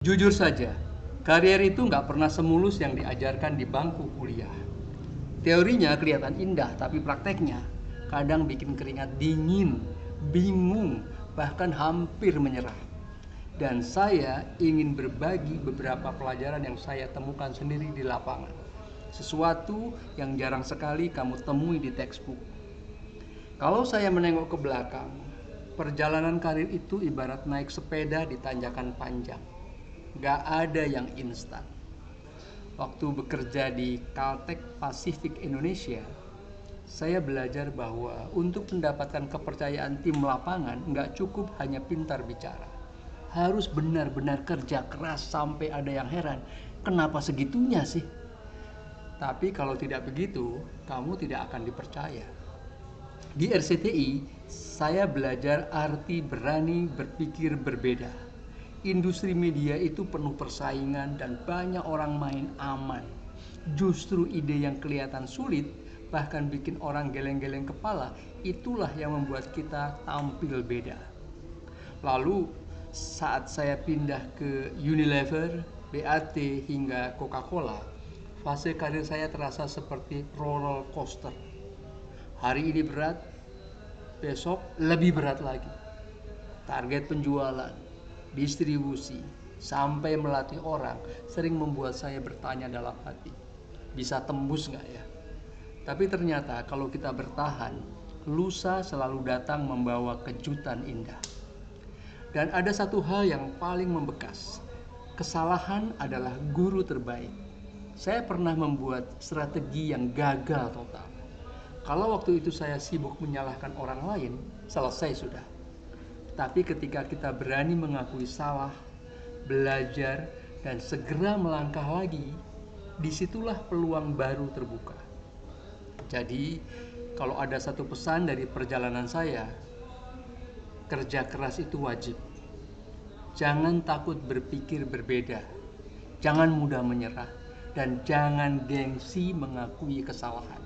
Jujur saja, karier itu nggak pernah semulus yang diajarkan di bangku kuliah. Teorinya kelihatan indah, tapi prakteknya kadang bikin keringat dingin, bingung, bahkan hampir menyerah. Dan saya ingin berbagi beberapa pelajaran yang saya temukan sendiri di lapangan. Sesuatu yang jarang sekali kamu temui di textbook. Kalau saya menengok ke belakang, perjalanan karir itu ibarat naik sepeda di tanjakan panjang. Gak ada yang instan. Waktu bekerja di Caltech Pacific Indonesia, saya belajar bahwa untuk mendapatkan kepercayaan tim lapangan nggak cukup hanya pintar bicara. Harus benar-benar kerja keras sampai ada yang heran. Kenapa segitunya sih? Tapi kalau tidak begitu, kamu tidak akan dipercaya. Di RCTI, saya belajar arti berani berpikir berbeda. Industri media itu penuh persaingan dan banyak orang main aman. Justru ide yang kelihatan sulit, bahkan bikin orang geleng-geleng kepala, itulah yang membuat kita tampil beda. Lalu, saat saya pindah ke Unilever, BAT, hingga Coca-Cola, fase karir saya terasa seperti roller coaster. Hari ini berat, besok lebih berat lagi. Target penjualan, distribusi, sampai melatih orang sering membuat saya bertanya dalam hati, bisa tembus nggak ya? Tapi ternyata kalau kita bertahan, lusa selalu datang membawa kejutan indah. Dan ada satu hal yang paling membekas, kesalahan adalah guru terbaik. Saya pernah membuat strategi yang gagal total. Kalau waktu itu saya sibuk menyalahkan orang lain, selesai sudah. Tapi ketika kita berani mengakui salah, belajar, dan segera melangkah lagi, disitulah peluang baru terbuka. Jadi, kalau ada satu pesan dari perjalanan saya, kerja keras itu wajib. Jangan takut berpikir berbeda, jangan mudah menyerah, dan jangan gengsi mengakui kesalahan.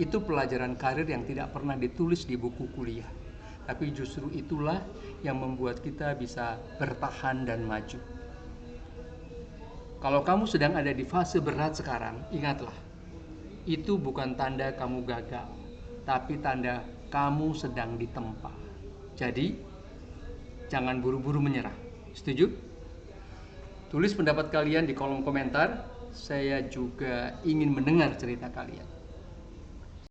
Itu pelajaran karir yang tidak pernah ditulis di buku kuliah. Tapi justru itulah yang membuat kita bisa bertahan dan maju. Kalau kamu sedang ada di fase berat sekarang, ingatlah, itu bukan tanda kamu gagal, tapi tanda kamu sedang ditempa. Jadi, jangan buru-buru menyerah. Setuju? Tulis pendapat kalian di kolom komentar. Saya juga ingin mendengar cerita kalian.